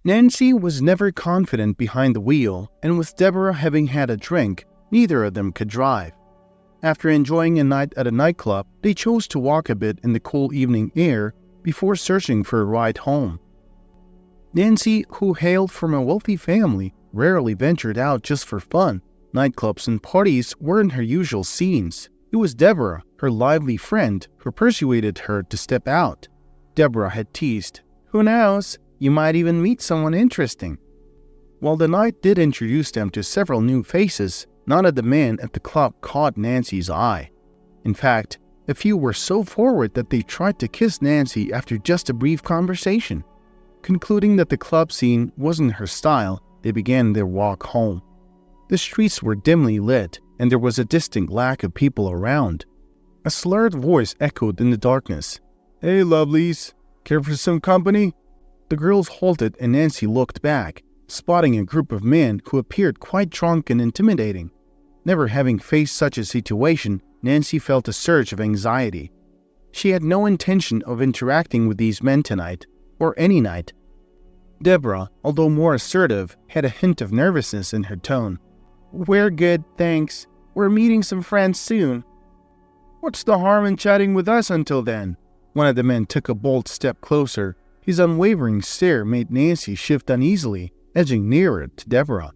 Nancy was never confident behind the wheel, and with Deborah having had a drink, neither of them could drive. After enjoying a night at a nightclub, they chose to walk a bit in the cool evening air before searching for a ride home. Nancy, who hailed from a wealthy family, rarely ventured out just for fun. Nightclubs and parties weren't her usual scenes. It was Deborah, her lively friend, who persuaded her to step out. Deborah had teased, "Who knows? You might even meet someone interesting." While the night did introduce them to several new faces, none of the men at the club caught Nancy's eye. In fact, a few were so forward that they tried to kiss Nancy after just a brief conversation. Concluding that the club scene wasn't her style, they began their walk home. The streets were dimly lit, and there was a distinct lack of people around. A slurred voice echoed in the darkness. "Hey, lovelies, care for some company?" The girls halted and Nancy looked back, spotting a group of men who appeared quite drunk and intimidating. Never having faced such a situation, Nancy felt a surge of anxiety. She had no intention of interacting with these men tonight, or any night. Deborah, although more assertive, had a hint of nervousness in her tone. "We're good, thanks. We're meeting some friends soon." "What's the harm in chatting with us until then?" One of the men took a bold step closer. His unwavering stare made Nancy shift uneasily, edging nearer to Deborah.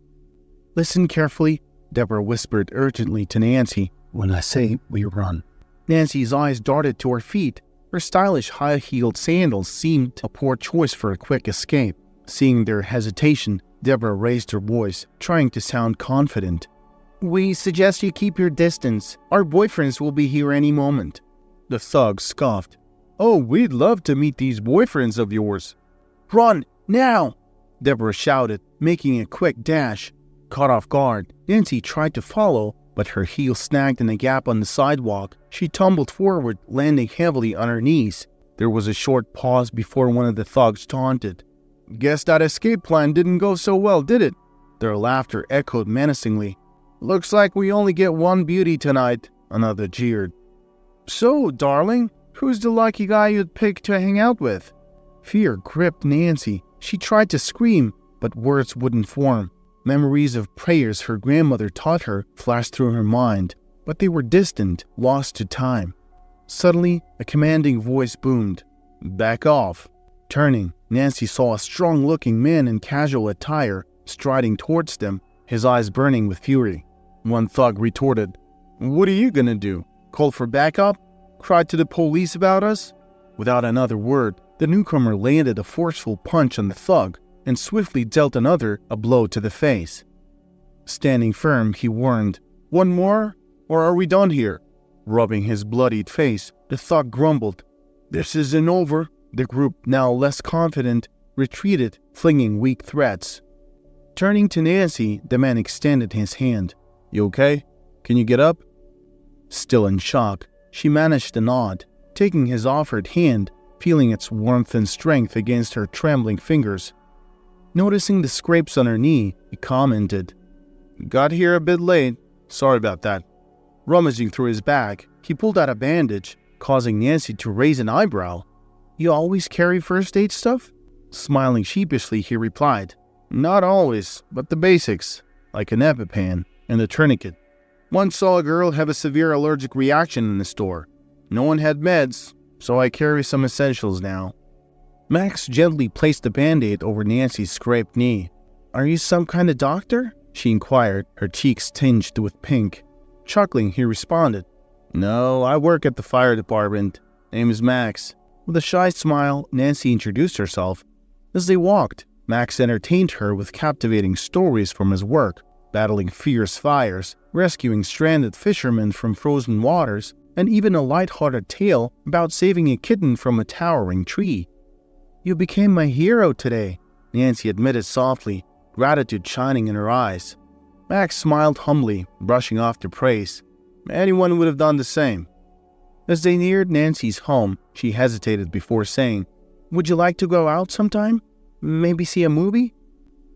"Listen carefully," Deborah whispered urgently to Nancy. "When I say we run." Nancy's eyes darted to her feet. Her stylish high-heeled sandals seemed a poor choice for a quick escape. Seeing their hesitation, Deborah raised her voice, trying to sound confident. "We suggest you keep your distance. Our boyfriends will be here any moment." The thug scoffed. "Oh, we'd love to meet these boyfriends of yours." "Run, now!" Deborah shouted, making a quick dash. Caught off guard, Nancy tried to follow, but her heel snagged in a gap on the sidewalk. She tumbled forward, landing heavily on her knees. There was a short pause before one of the thugs taunted. "Guess that escape plan didn't go so well, did it?" Their laughter echoed menacingly. "Looks like we only get one beauty tonight," another jeered. "So, darling, who's the lucky guy you'd pick to hang out with?" Fear gripped Nancy. She tried to scream, but words wouldn't form. Memories of prayers her grandmother taught her flashed through her mind, but they were distant, lost to time. Suddenly, a commanding voice boomed. "Back off." Turning, Nancy saw a strong-looking man in casual attire striding towards them, his eyes burning with fury. One thug retorted, "What are you gonna do? Call for backup? Cry to the police about us?" Without another word, the newcomer landed a forceful punch on the thug and swiftly dealt another a blow to the face. Standing firm, he warned, "One more, or are we done here?" Rubbing his bloodied face, the thug grumbled, "This isn't over." The group, now less confident, retreated, flinging weak threats. Turning to Nancy, the man extended his hand. "You okay? Can you get up?" Still in shock, she managed to nod, taking his offered hand, feeling its warmth and strength against her trembling fingers. Noticing the scrapes on her knee, he commented, "Got here a bit late. Sorry about that." Rummaging through his bag, he pulled out a bandage, causing Nancy to raise an eyebrow. "You always carry first aid stuff?" Smiling sheepishly, he replied, "Not always, but the basics, like an EpiPen and a tourniquet. Once saw a girl have a severe allergic reaction in the store. No one had meds, so I carry some essentials now." Max gently placed the Band-Aid over Nancy's scraped knee. "Are you some kind of doctor?" she inquired, her cheeks tinged with pink. Chuckling, he responded, "No, I work at the fire department. Name is Max." With a shy smile, Nancy introduced herself. As they walked, Max entertained her with captivating stories from his work, battling fierce fires, rescuing stranded fishermen from frozen waters, and even a light-hearted tale about saving a kitten from a towering tree. "You became my hero today," Nancy admitted softly, gratitude shining in her eyes. Max smiled humbly, brushing off the praise. "Anyone would have done the same." As they neared Nancy's home, she hesitated before saying, "Would you like to go out sometime? Maybe see a movie?"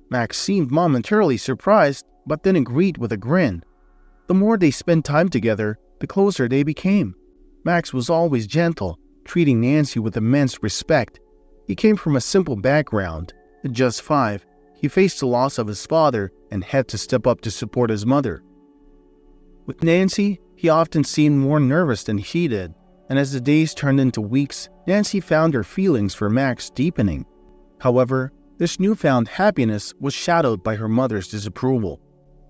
Max seemed momentarily surprised, but then agreed with a grin. The more they spent time together, the closer they became. Max was always gentle, treating Nancy with immense respect. He came from a simple background, At just 5, he faced the loss of his father and had to step up to support his mother. With Nancy, he often seemed more nervous than she did, and as the days turned into weeks, Nancy found her feelings for Max deepening. However, this newfound happiness was shadowed by her mother's disapproval.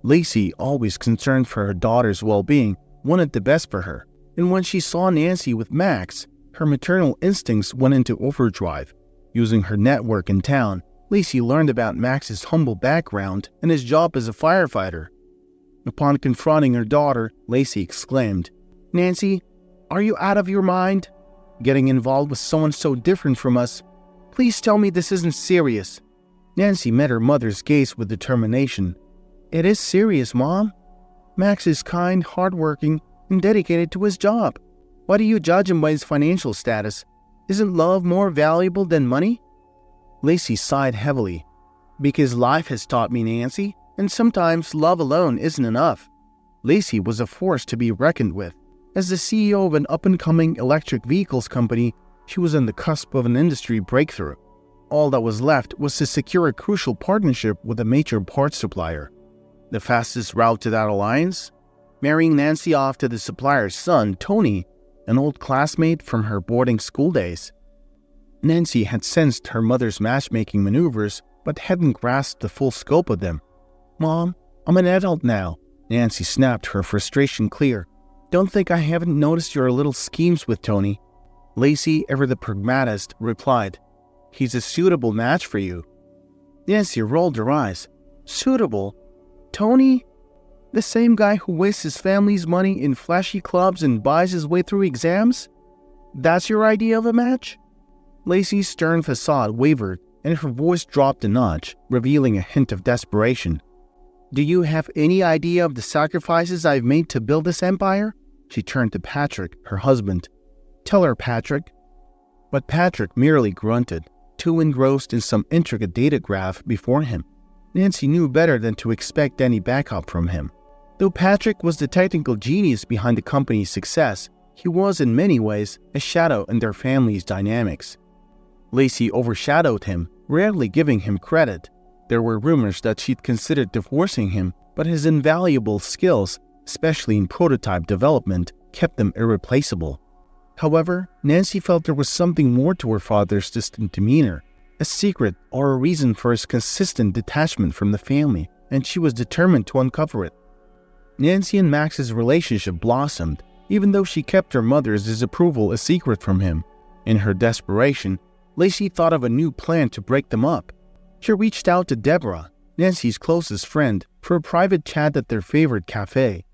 Lacey, always concerned for her daughter's well-being, wanted the best for her, and when she saw Nancy with Max, her maternal instincts went into overdrive. Using her network in town, Lacey learned about Max's humble background and his job as a firefighter. Upon confronting her daughter, Lacey exclaimed, "Nancy, are you out of your mind? Getting involved with someone so different from us? Please tell me this isn't serious." Nancy met her mother's gaze with determination. "It is serious, Mom. Max is kind, hardworking, and dedicated to his job. Why do you judge him by his financial status? Isn't love more valuable than money?" Lacey sighed heavily. "Because life has taught me, Nancy, and sometimes love alone isn't enough." Lacey was a force to be reckoned with. As the CEO of an up-and-coming electric vehicles company, she was on the cusp of an industry breakthrough. All that was left was to secure a crucial partnership with a major parts supplier. The fastest route to that alliance? Marrying Nancy off to the supplier's son, Tony, an old classmate from her boarding school days. Nancy had sensed her mother's matchmaking maneuvers, but hadn't grasped the full scope of them. "Mom, I'm an adult now," Nancy snapped, her frustration clear. "Don't think I haven't noticed your little schemes with Tony." Lacey, ever the pragmatist, replied, "He's a suitable match for you." Nancy rolled her eyes. "Suitable? Tony? The same guy who wastes his family's money in flashy clubs and buys his way through exams? That's your idea of a match?" Lacey's stern facade wavered, and her voice dropped a notch, revealing a hint of desperation. "Do you have any idea of the sacrifices I've made to build this empire?" She turned to Patrick, her husband. "Tell her, Patrick." But Patrick merely grunted, too engrossed in some intricate data graph before him. Nancy knew better than to expect any backup from him. Though Patrick was the technical genius behind the company's success, he was in many ways a shadow in their family's dynamics. Lacey overshadowed him, rarely giving him credit. There were rumors that she'd considered divorcing him, but his invaluable skills, especially in prototype development, kept them irreplaceable. However, Nancy felt there was something more to her father's distant demeanor, a secret or a reason for his consistent detachment from the family, and she was determined to uncover it. Nancy and Max's relationship blossomed, even though she kept her mother's disapproval a secret from him. In her desperation, Lacey thought of a new plan to break them up. She reached out to Deborah, Nancy's closest friend, for a private chat at their favorite cafe.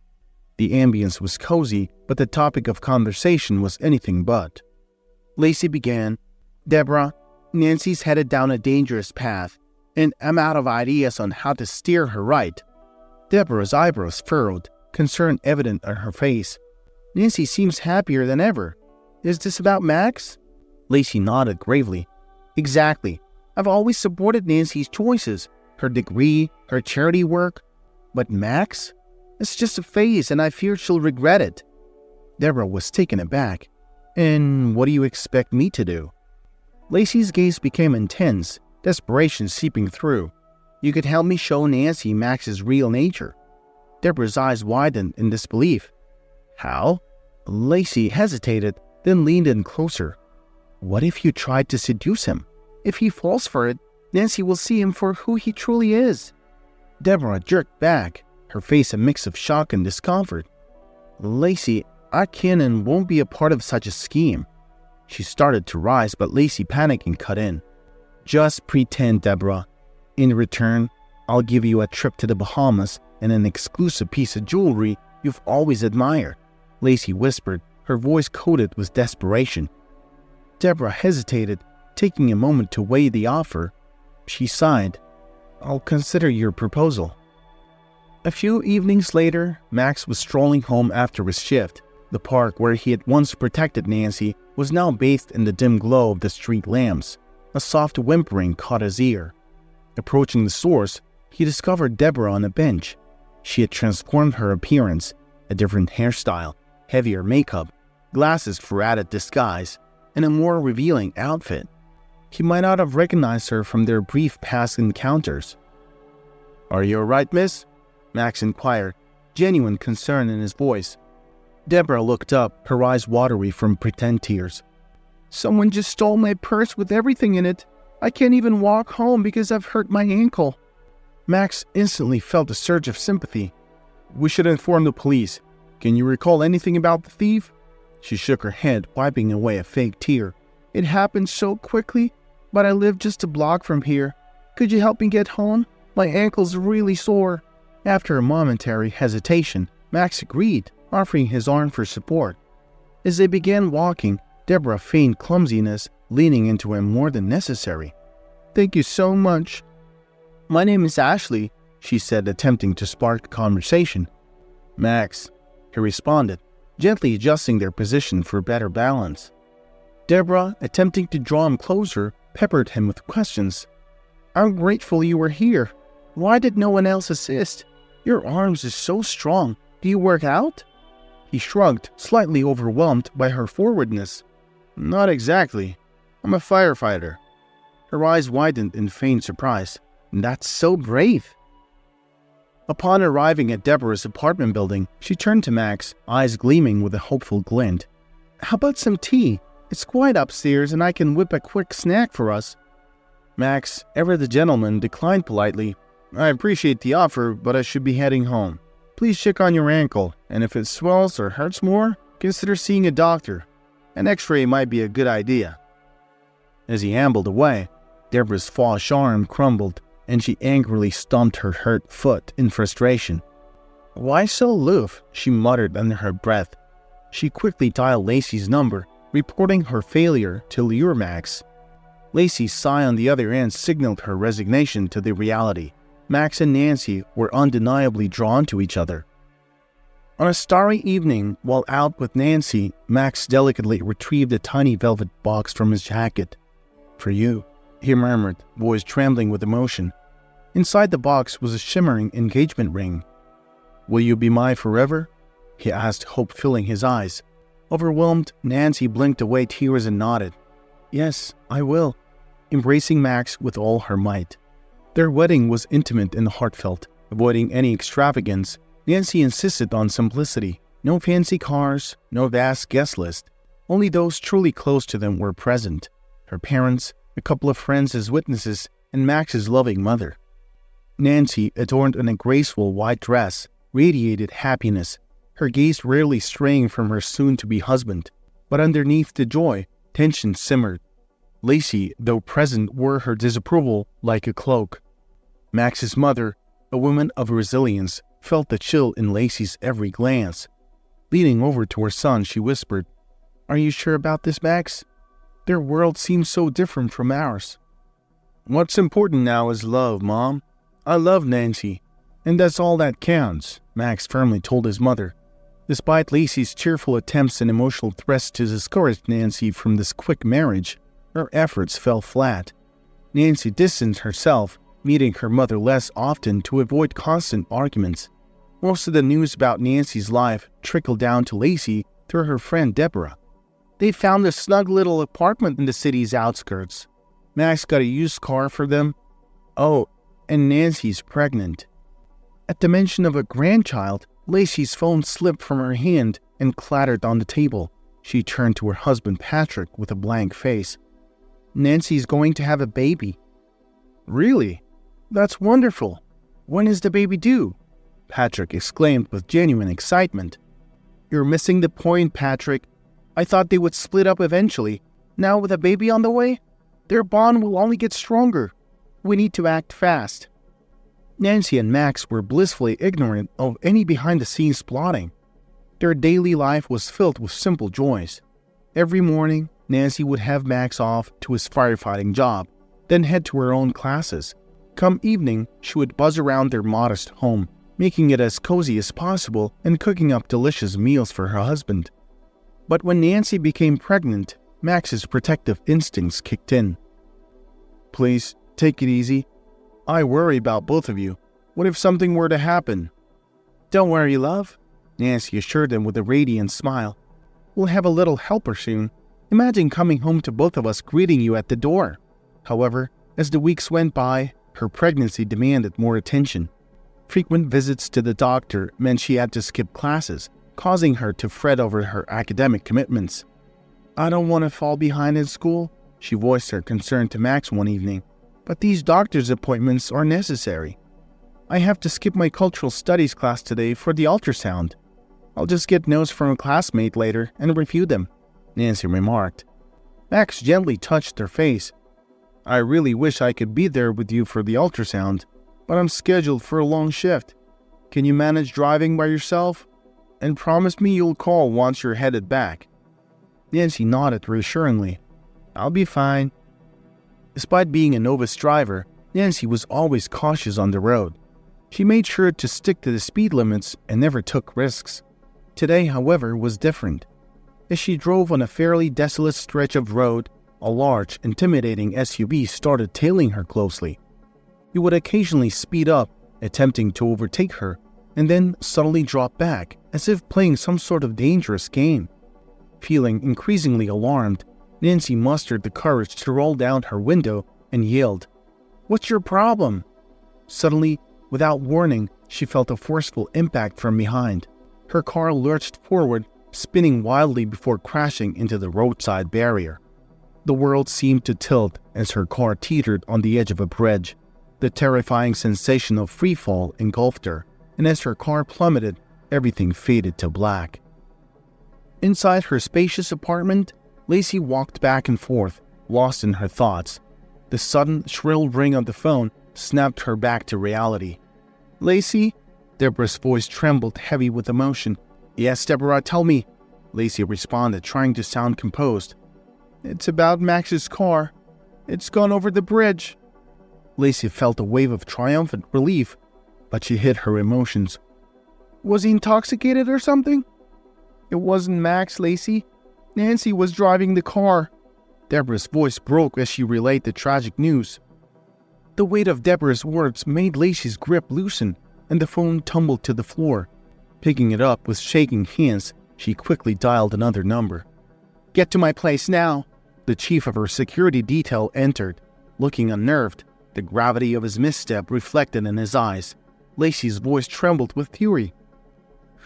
The ambience was cozy, but the topic of conversation was anything but. Lacey began, "Deborah, Nancy's headed down a dangerous path, and I'm out of ideas on how to steer her right." Deborah's eyebrows furrowed, concern evident on her face. "Nancy seems happier than ever. Is this about Max?" Lacey nodded gravely. "Exactly. I've always supported Nancy's choices, her degree, her charity work. But Max? It's just a phase, and I fear she'll regret it." Deborah was taken aback. "And what do you expect me to do?" Lacey's gaze became intense, desperation seeping through. "You could help me show Nancy Max's real nature." Deborah's eyes widened in disbelief. "How?" Lacey hesitated, then leaned in closer. "What if you tried to seduce him? If he falls for it, Nancy will see him for who he truly is." Deborah jerked back, her face a mix of shock and discomfort. "Lacey, I can and won't be a part of such a scheme." She started to rise, but Lacey, panicking, cut in. "Just pretend, Deborah. In return, I'll give you a trip to the Bahamas and an exclusive piece of jewelry you've always admired," Lacey whispered, her voice coated with desperation. Deborah hesitated, taking a moment to weigh the offer. She sighed. "I'll consider your proposal." A few evenings later, Max was strolling home after his shift. The park where he had once protected Nancy was now bathed in the dim glow of the street lamps. A soft whimpering caught his ear. Approaching the source, he discovered Deborah on a bench. She had transformed her appearance, a different hairstyle, heavier makeup, glasses for added disguise, and a more revealing outfit. He might not have recognized her from their brief past encounters. "Are you all right, miss?" Max inquired, genuine concern in his voice. Deborah looked up, her eyes watery from pretend tears. "Someone just stole my purse with everything in it. I can't even walk home because I've hurt my ankle." Max instantly felt a surge of sympathy. "We should inform the police. Can you recall anything about the thief?" She shook her head, wiping away a fake tear. "It happened so quickly, but I live just a block from here. Could you help me get home? My ankle's really sore." After a momentary hesitation, Max agreed, offering his arm for support. As they began walking, Deborah feigned clumsiness, leaning into him more than necessary. "Thank you so much." "My name is Ashley," she said, attempting to spark conversation. "Max," he responded, gently adjusting their position for better balance. Deborah, attempting to draw him closer, peppered him with questions. "I'm grateful you were here. Why did no one else assist? Your arms are so strong. Do you work out?" He shrugged, slightly overwhelmed by her forwardness. "Not exactly. I'm a firefighter." Her eyes widened in feigned surprise. "That's so brave." Upon arriving at Deborah's apartment building, she turned to Max, eyes gleaming with a hopeful glint. "How about some tea? It's quiet upstairs and I can whip a quick snack for us." Max, ever the gentleman, declined politely. "I appreciate the offer, but I should be heading home. Please check on your ankle, and if it swells or hurts more, consider seeing a doctor. An x-ray might be a good idea." As he ambled away, Deborah's false arm crumbled, and she angrily stomped her hurt foot in frustration. "Why so aloof?" she muttered under her breath. She quickly dialed Lacey's number, reporting her failure to lure Max. Lacey's sigh on the other end signaled her resignation to the reality. Max and Nancy were undeniably drawn to each other. On a starry evening, while out with Nancy, Max delicately retrieved a tiny velvet box from his jacket. "For you," he murmured, voice trembling with emotion. Inside the box was a shimmering engagement ring. "Will you be mine forever?" he asked, hope filling his eyes. Overwhelmed, Nancy blinked away tears and nodded. "Yes, I will," embracing Max with all her might. Their wedding was intimate and heartfelt. Avoiding any extravagance, Nancy insisted on simplicity. No fancy cars, no vast guest list. Only those truly close to them were present. Her parents, a couple of friends as witnesses, and Max's loving mother. Nancy, adorned in a graceful white dress, radiated happiness, her gaze rarely straying from her soon-to-be husband. But underneath the joy, tension simmered. Lacey, though present, wore her disapproval like a cloak. Max's mother, a woman of resilience, felt the chill in Lacey's every glance. Leaning over to her son, she whispered, "Are you sure about this, Max? Their world seems so different from ours." "What's important now is love, Mom. I love Nancy, and that's all that counts," Max firmly told his mother. Despite Lacey's cheerful attempts and emotional threats to discourage Nancy from this quick marriage, her efforts fell flat. Nancy distanced herself, meeting her mother less often to avoid constant arguments. Most of the news about Nancy's life trickled down to Lacey through her friend Deborah. They found a snug little apartment in the city's outskirts. Max got a used car for them. Oh, and Nancy's pregnant. At the mention of a grandchild, Lacey's phone slipped from her hand and clattered on the table. She turned to her husband Patrick with a blank face. "Nancy's going to have a baby." "Really? That's wonderful. When is the baby due?" Patrick exclaimed with genuine excitement. "You're missing the point, Patrick. I thought they would split up eventually. Now with a baby on the way, their bond will only get stronger. We need to act fast." Nancy and Max were blissfully ignorant of any behind-the-scenes plotting. Their daily life was filled with simple joys. Every morning, Nancy would have Max off to his firefighting job, then head to her own classes. Come evening, she would buzz around their modest home, making it as cozy as possible and cooking up delicious meals for her husband. But when Nancy became pregnant, Max's protective instincts kicked in. "Please, take it easy. I worry about both of you. What if something were to happen?" "Don't worry, love," Nancy assured him with a radiant smile. "We'll have a little helper soon. Imagine coming home to both of us greeting you at the door." However, as the weeks went by, her pregnancy demanded more attention. Frequent visits to the doctor meant she had to skip classes, causing her to fret over her academic commitments. "I don't want to fall behind in school," she voiced her concern to Max one evening, "but these doctor's appointments are necessary. I have to skip my cultural studies class today for the ultrasound. I'll just get notes from a classmate later and review them," Nancy remarked. Max gently touched her face. "I really wish I could be there with you for the ultrasound, but I'm scheduled for a long shift. Can you manage driving by yourself? And promise me you'll call once you're headed back." Nancy nodded reassuringly. "I'll be fine." Despite being a novice driver, Nancy was always cautious on the road. She made sure to stick to the speed limits and never took risks. Today, however, was different. As she drove on a fairly desolate stretch of road, a large, intimidating SUV started tailing her closely. It would occasionally speed up, attempting to overtake her, and then suddenly drop back, as if playing some sort of dangerous game. Feeling increasingly alarmed, Nancy mustered the courage to roll down her window and yelled, "What's your problem?" Suddenly, without warning, she felt a forceful impact from behind. Her car lurched forward, spinning wildly before crashing into the roadside barrier. The world seemed to tilt as her car teetered on the edge of a bridge. The terrifying sensation of freefall engulfed her, and as her car plummeted, everything faded to black. Inside her spacious apartment, Lacey walked back and forth, lost in her thoughts. The sudden, shrill ring of the phone snapped her back to reality. "Lacey?" Deborah's voice trembled, heavy with emotion. "Yes, Deborah, tell me," Lacey responded, trying to sound composed. "It's about Max's car. It's gone over the bridge." Lacey felt a wave of triumphant relief, but she hid her emotions. "Was he intoxicated or something?" "It wasn't Max, Lacey. Nancy was driving the car." Deborah's voice broke as she relayed the tragic news. The weight of Deborah's words made Lacey's grip loosen, and the phone tumbled to the floor. Picking it up with shaking hands, she quickly dialed another number. "Get to my place now!" The chief of her security detail entered. Looking unnerved, the gravity of his misstep reflected in his eyes. Lacey's voice trembled with fury.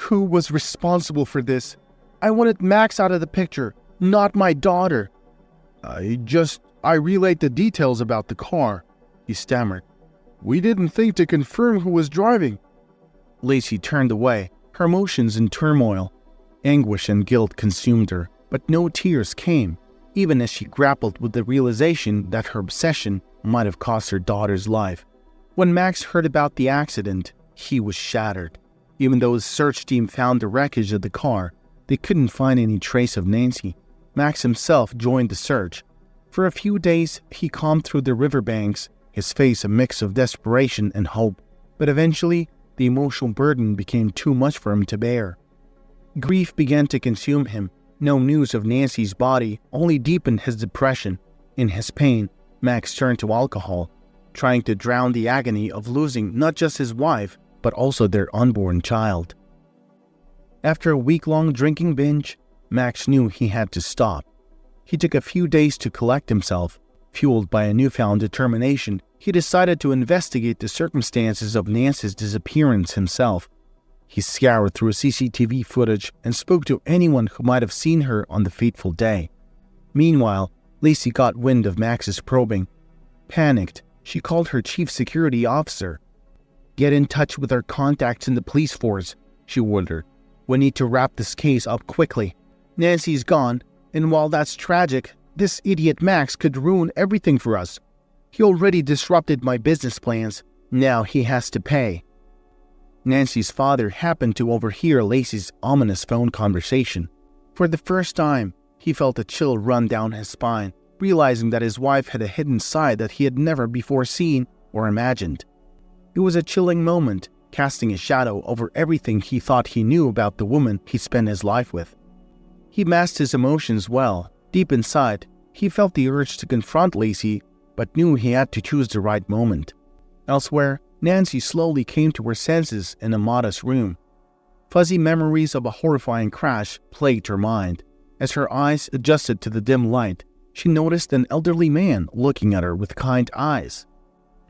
"Who was responsible for this? I wanted Max out of the picture, not my daughter." I relayed the details about the car," he stammered. "We didn't think to confirm who was driving." Lacey turned away, her emotions in turmoil. Anguish and guilt consumed her, but no tears came, even as she grappled with the realization that her obsession might have cost her daughter's life. When Max heard about the accident, he was shattered. Even though his search team found the wreckage of the car, they couldn't find any trace of Nancy. Max himself joined the search. For a few days, he combed through the riverbanks, his face a mix of desperation and hope. But eventually, the emotional burden became too much for him to bear. Grief began to consume him. No news of Nancy's body only deepened his depression. In his pain, Max turned to alcohol, trying to drown the agony of losing not just his wife, but also their unborn child. After a week-long drinking binge, Max knew he had to stop. He took a few days to collect himself. Fueled by a newfound determination, he decided to investigate the circumstances of Nancy's disappearance himself. He scoured through CCTV footage and spoke to anyone who might have seen her on the fateful day. Meanwhile, Lacey got wind of Max's probing. Panicked, she called her chief security officer. "Get in touch with our contacts in the police force," she ordered. "We need to wrap this case up quickly. Nancy's gone, and while that's tragic, this idiot Max could ruin everything for us. He already disrupted my business plans. Now he has to pay." Nancy's father happened to overhear Lacey's ominous phone conversation. For the first time, he felt a chill run down his spine, realizing that his wife had a hidden side that he had never before seen or imagined. It was a chilling moment, casting a shadow over everything he thought he knew about the woman he spent his life with. He masked his emotions well. Deep inside, he felt the urge to confront Lacey, but knew he had to choose the right moment. Elsewhere, Nancy slowly came to her senses in a modest room. Fuzzy memories of a horrifying crash plagued her mind. As her eyes adjusted to the dim light, she noticed an elderly man looking at her with kind eyes.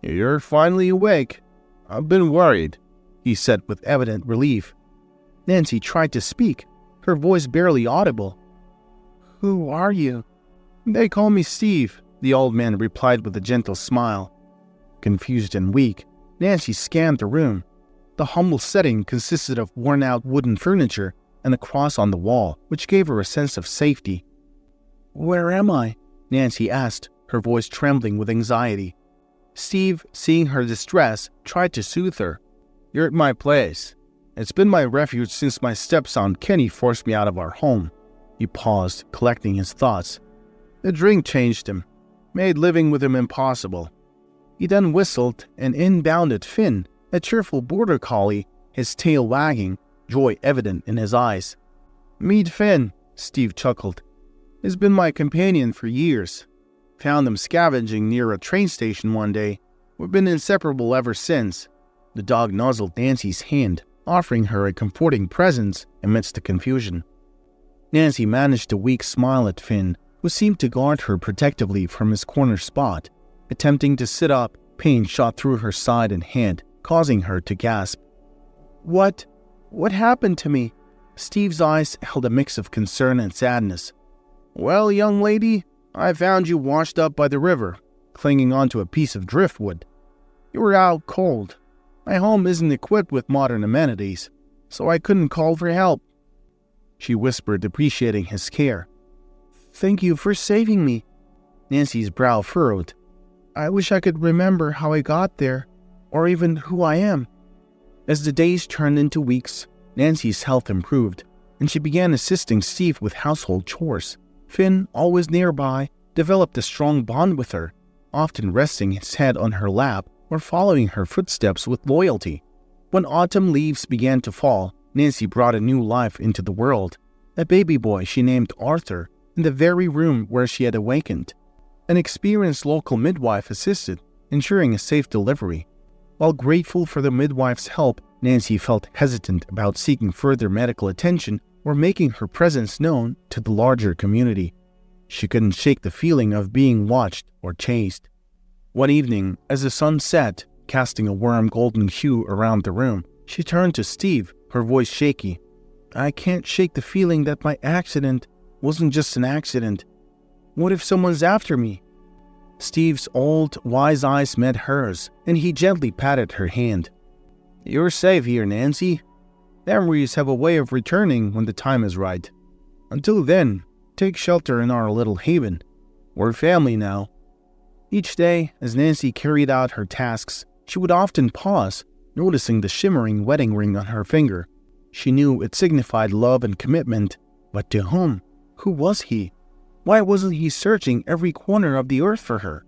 "You're finally awake. I've been worried," he said with evident relief. Nancy tried to speak, her voice barely audible. "Who are you?" "They call me Steve," the old man replied with a gentle smile. Confused and weak, Nancy scanned the room. The humble setting consisted of worn-out wooden furniture and a cross on the wall, which gave her a sense of safety. "Where am I?" Nancy asked, her voice trembling with anxiety. Steve, seeing her distress, tried to soothe her. "You're at my place. It's been my refuge since my stepson Kenny forced me out of our home." He paused, collecting his thoughts. "The drink changed him, made living with him impossible." He then whistled, and in bounded Finn, a cheerful border collie, his tail wagging, joy evident in his eyes. "Meet Finn," Steve chuckled. "He's been my companion for years. Found him scavenging near a train station one day. We've been inseparable ever since." The dog nuzzled Nancy's hand, offering her a comforting presence amidst the confusion. Nancy managed a weak smile at Finn, who seemed to guard her protectively from his corner spot. Attempting to sit up, pain shot through her side and hand, causing her to gasp. What happened to me?" Steve's eyes held a mix of concern and sadness. "Well, young lady, I found you washed up by the river, clinging onto a piece of driftwood. You were out cold. My home isn't equipped with modern amenities, so I couldn't call for help," she whispered, appreciating his care. "Thank you for saving me." Nancy's brow furrowed. "I wish I could remember how I got there, or even who I am." As the days turned into weeks, Nancy's health improved, and she began assisting Steve with household chores. Finn, always nearby, developed a strong bond with her, often resting his head on her lap or following her footsteps with loyalty. When autumn leaves began to fall, Nancy brought a new life into the world. A baby boy she named Arthur, in the very room where she had awakened. An experienced local midwife assisted, ensuring a safe delivery. While grateful for the midwife's help, Nancy felt hesitant about seeking further medical attention or making her presence known to the larger community. She couldn't shake the feeling of being watched or chased. One evening, as the sun set, casting a warm golden hue around the room, she turned to Steve, her voice shaky. "I can't shake the feeling that my accident wasn't just an accident. What if someone's after me?" Steve's old, wise eyes met hers, and he gently patted her hand. "You're safe here, Nancy. Memories have a way of returning when the time is right. Until then, take shelter in our little haven. We're family now." Each day, as Nancy carried out her tasks, she would often pause, noticing the shimmering wedding ring on her finger. She knew it signified love and commitment, but to whom? Who was he? Why wasn't he searching every corner of the earth for her?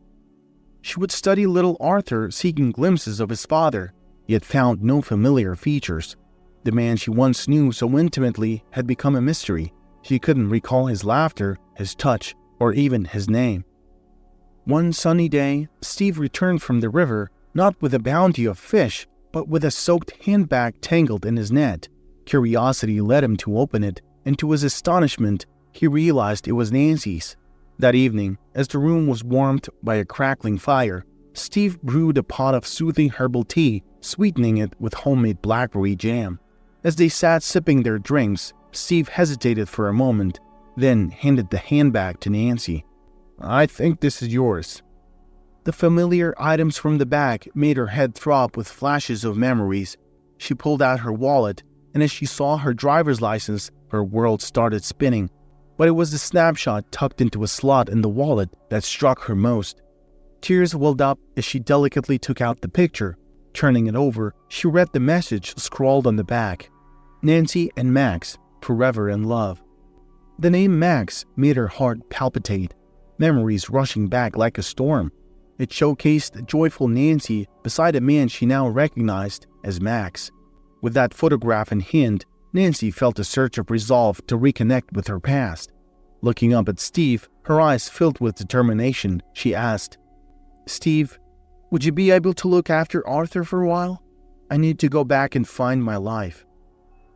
She would study little Arthur, seeking glimpses of his father, yet found no familiar features. The man she once knew so intimately had become a mystery. She couldn't recall his laughter, his touch, or even his name. One sunny day, Steve returned from the river, not with a bounty of fish, but with a soaked handbag tangled in his net. Curiosity led him to open it, and to his astonishment, he realized it was Nancy's. That evening, as the room was warmed by a crackling fire, Steve brewed a pot of soothing herbal tea, sweetening it with homemade blackberry jam. As they sat sipping their drinks, Steve hesitated for a moment, then handed the handbag to Nancy. "I think this is yours." The familiar items from the bag made her head throb with flashes of memories. She pulled out her wallet, and as she saw her driver's license, her world started spinning. But it was the snapshot tucked into a slot in the wallet that struck her most. Tears welled up as she delicately took out the picture. Turning it over, she read the message scrawled on the back. "Nancy and Max, forever in love." The name Max made her heart palpitate, memories rushing back like a storm. It showcased joyful Nancy beside a man she now recognized as Max. With that photograph in hand, Nancy felt a surge of resolve to reconnect with her past. Looking up at Steve, her eyes filled with determination, she asked, "Steve, would you be able to look after Arthur for a while? I need to go back and find my life."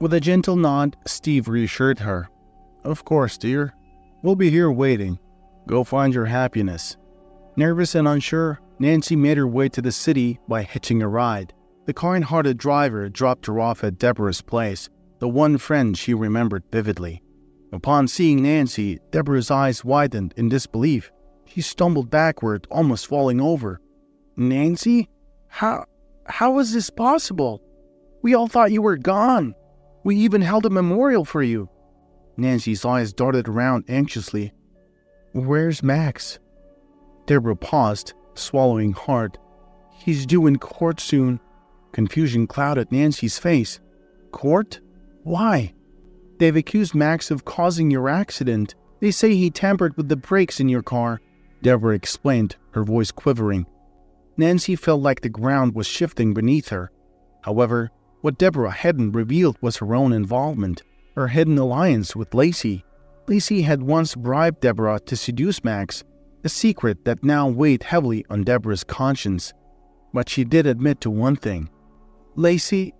With a gentle nod, Steve reassured her. "Of course, dear. We'll be here waiting." Go find your happiness." Nervous and unsure, Nancy made her way to the city by hitching a ride. The kind-hearted driver dropped her off at Deborah's place, the one friend she remembered vividly. Upon seeing Nancy, Deborah's eyes widened in disbelief. She stumbled backward, almost falling over. "Nancy? How is this possible? We all thought you were gone. We even held a memorial for you." Nancy's eyes darted around anxiously. "Where's Max?" Deborah paused, swallowing hard. "He's due in court soon." Confusion clouded Nancy's face. "Court? Why?" "They've accused Max of causing your accident. They say he tampered with the brakes in your car," Deborah explained, her voice quivering. Nancy felt like the ground was shifting beneath her. However, what Deborah hadn't revealed was her own involvement, her hidden alliance with Lacey. Lacey had once bribed Deborah to seduce Max, a secret that now weighed heavily on Deborah's conscience. But she did admit to one thing. "Lacey,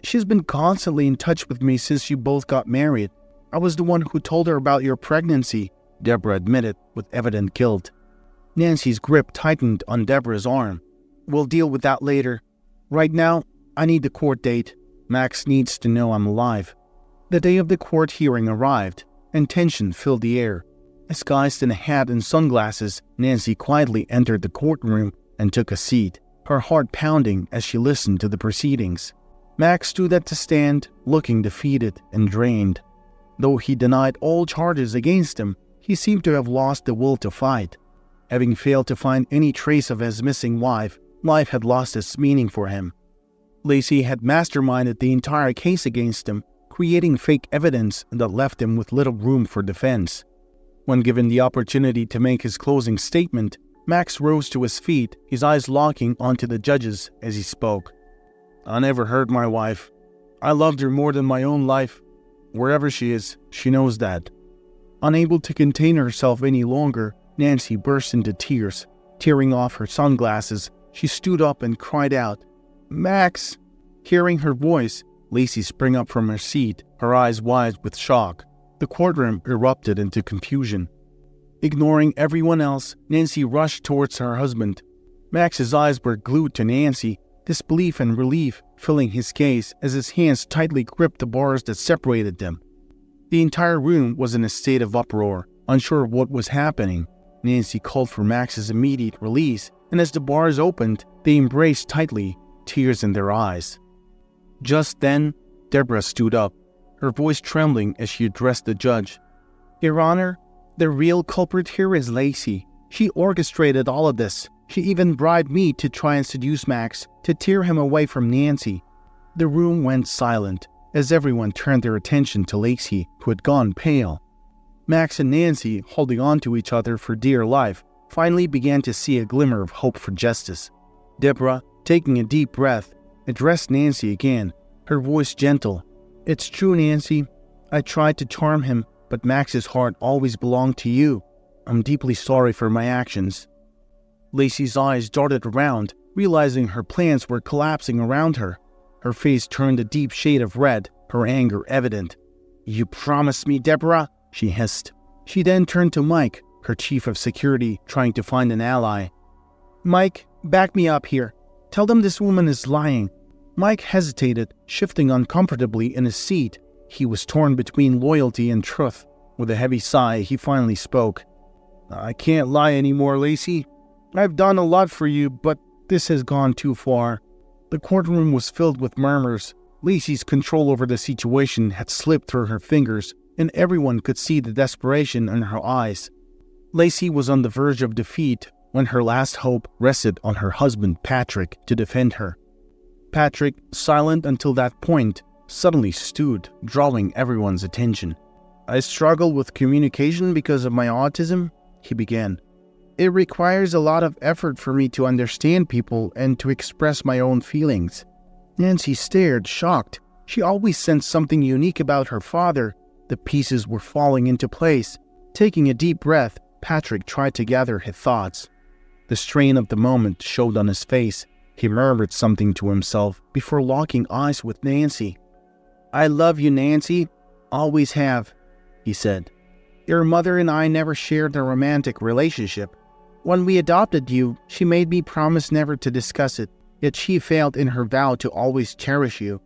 she's been constantly in touch with me since you both got married. I was the one who told her about your pregnancy," Deborah admitted with evident guilt. Nancy's grip tightened on Deborah's arm. "We'll deal with that later. Right now, I need the court date. Max needs to know I'm alive." The day of the court hearing arrived, and tension filled the air. Disguised in a hat and sunglasses, Nancy quietly entered the courtroom and took a seat, her heart pounding as she listened to the proceedings. Max stood at the stand, looking defeated and drained. Though he denied all charges against him, he seemed to have lost the will to fight. Having failed to find any trace of his missing wife, life had lost its meaning for him. Lacey had masterminded the entire case against him, creating fake evidence that left him with little room for defense. When given the opportunity to make his closing statement, Max rose to his feet, his eyes locking onto the judges as he spoke. "I never hurt my wife. I loved her more than my own life. Wherever she is, she knows that." Unable to contain herself any longer, Nancy burst into tears. Tearing off her sunglasses, she stood up and cried out, "Max!" Hearing her voice, Lacey sprang up from her seat, her eyes wide with shock. The courtroom erupted into confusion. Ignoring everyone else, Nancy rushed towards her husband. Max's eyes were glued to Nancy, disbelief and relief filling his gaze as his hands tightly gripped the bars that separated them. The entire room was in a state of uproar, unsure of what was happening. Nancy called for Max's immediate release, and as the bars opened, they embraced tightly, tears in their eyes. Just then, Deborah stood up, her voice trembling as she addressed the judge. "Your Honor, the real culprit here is Lacey. She orchestrated all of this. She even bribed me to try and seduce Max, to tear him away from Nancy." The room went silent as everyone turned their attention to Lacey, who had gone pale. Max and Nancy, holding on to each other for dear life, finally began to see a glimmer of hope for justice. Deborah, taking a deep breath, addressed Nancy again, her voice gentle. "It's true, Nancy. I tried to charm him, but Max's heart always belonged to you. I'm deeply sorry for my actions." Lacey's eyes darted around, realizing her plans were collapsing around her. Her face turned a deep shade of red, her anger evident. "You promised me, Deborah," she hissed. She then turned to Mike, her chief of security, trying to find an ally. "Mike, back me up here. Tell them this woman is lying." Mike hesitated, shifting uncomfortably in his seat. He was torn between loyalty and truth. With a heavy sigh, he finally spoke. "I can't lie anymore, Lacey. I've done a lot for you, but this has gone too far." The courtroom was filled with murmurs. Lacey's control over the situation had slipped through her fingers, and everyone could see the desperation in her eyes. Lacey was on the verge of defeat when her last hope rested on her husband, Patrick, to defend her. Patrick, silent until that point, suddenly stood, drawing everyone's attention. "I struggle with communication because of my autism," he began. "It requires a lot of effort for me to understand people and to express my own feelings." Nancy stared, shocked. She always sensed something unique about her father. The pieces were falling into place. Taking a deep breath, Patrick tried to gather his thoughts. The strain of the moment showed on his face. He murmured something to himself before locking eyes with Nancy. "I love you, Nancy. Always have," he said. Your mother and I never shared a romantic relationship. When we adopted you, she made me promise never to discuss it, yet she failed in her vow to always cherish you."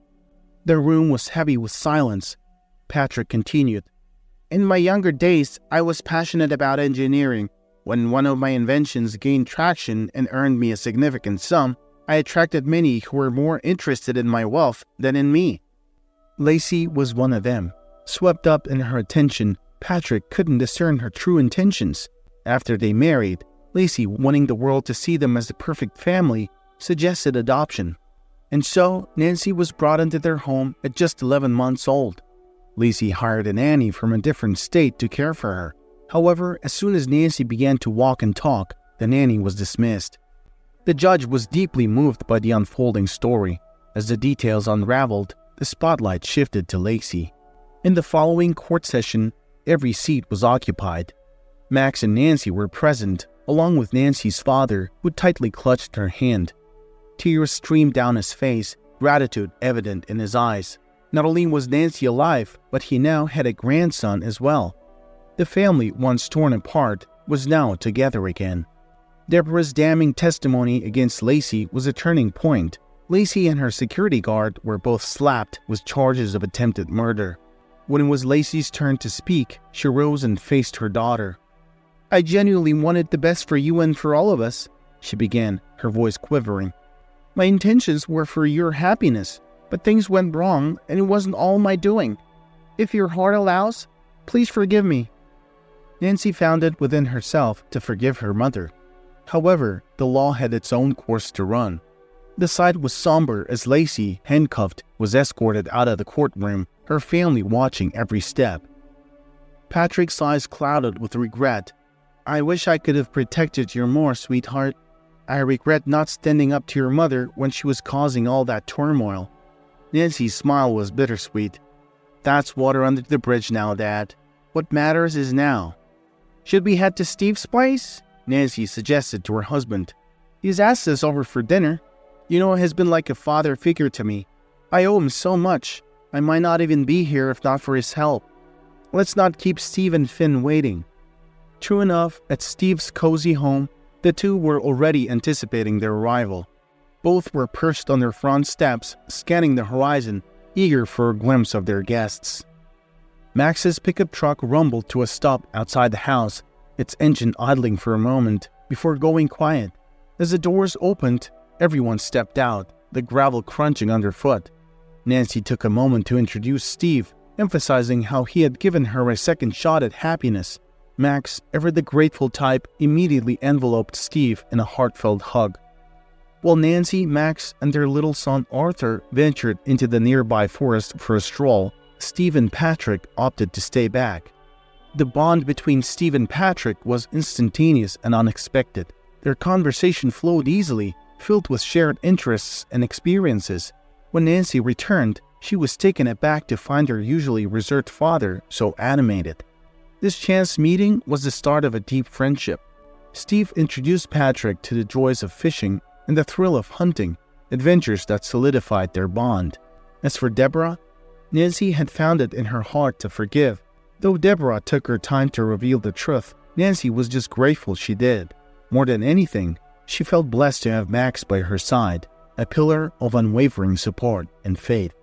The room was heavy with silence. Patrick continued, "In my younger days, I was passionate about engineering. When one of my inventions gained traction and earned me a significant sum, I attracted many who were more interested in my wealth than in me. Lacey was one of them. Swept up in her attention, Patrick couldn't discern her true intentions. After they married, Lacey, wanting the world to see them as the perfect family, suggested adoption. And so, Nancy was brought into their home at just 11 months old. Lacey hired a nanny from a different state to care for her. However, as soon as Nancy began to walk and talk, the nanny was dismissed. The judge was deeply moved by the unfolding story. As the details unraveled, the spotlight shifted to Lacey. In the following court session, every seat was occupied. Max and Nancy were present, along with Nancy's father, who tightly clutched her hand. Tears streamed down his face, gratitude evident in his eyes. Not only was Nancy alive, but he now had a grandson as well. The family, once torn apart, was now together again. Deborah's damning testimony against Lacey was a turning point. Lacey and her security guard were both slapped with charges of attempted murder. When it was Lacey's turn to speak, she rose and faced her daughter. "I genuinely wanted the best for you and for all of us," she began, her voice quivering. "My intentions were for your happiness, but things went wrong and it wasn't all my doing. If your heart allows, please forgive me." Nancy found it within herself to forgive her mother. However, the law had its own course to run. The sight was somber as Lacey, handcuffed, was escorted out of the courtroom, her family watching every step. Patrick's eyes clouded with regret. "I wish I could have protected you more, sweetheart. I regret not standing up to your mother when she was causing all that turmoil." Nancy's smile was bittersweet. "That's water under the bridge now, Dad. What matters is now." "Should we head to Steve's place?" Nancy suggested to her husband. "He's asked us over for dinner. You know, he has been like a father figure to me. I owe him so much. I might not even be here if not for his help. Let's not keep Steve and Finn waiting." True enough, at Steve's cozy home, the two were already anticipating their arrival. Both were perched on their front steps, scanning the horizon, eager for a glimpse of their guests. Max's pickup truck rumbled to a stop outside the house, its engine idling for a moment before going quiet. As the doors opened, everyone stepped out, the gravel crunching underfoot. Nancy took a moment to introduce Steve, emphasizing how he had given her a second shot at happiness. Max, ever the grateful type, immediately enveloped Steve in a heartfelt hug. While Nancy, Max, and their little son Arthur ventured into the nearby forest for a stroll, Steve and Patrick opted to stay back. The bond between Steve and Patrick was instantaneous and unexpected. Their conversation flowed easily, filled with shared interests and experiences. When Nancy returned, she was taken aback to find her usually reserved father so animated. This chance meeting was the start of a deep friendship. Steve introduced Patrick to the joys of fishing and the thrill of hunting, adventures that solidified their bond. As for Deborah, Nancy had found it in her heart to forgive. Though Deborah took her time to reveal the truth, Nancy was just grateful she did. More than anything, she felt blessed to have Max by her side, a pillar of unwavering support and faith.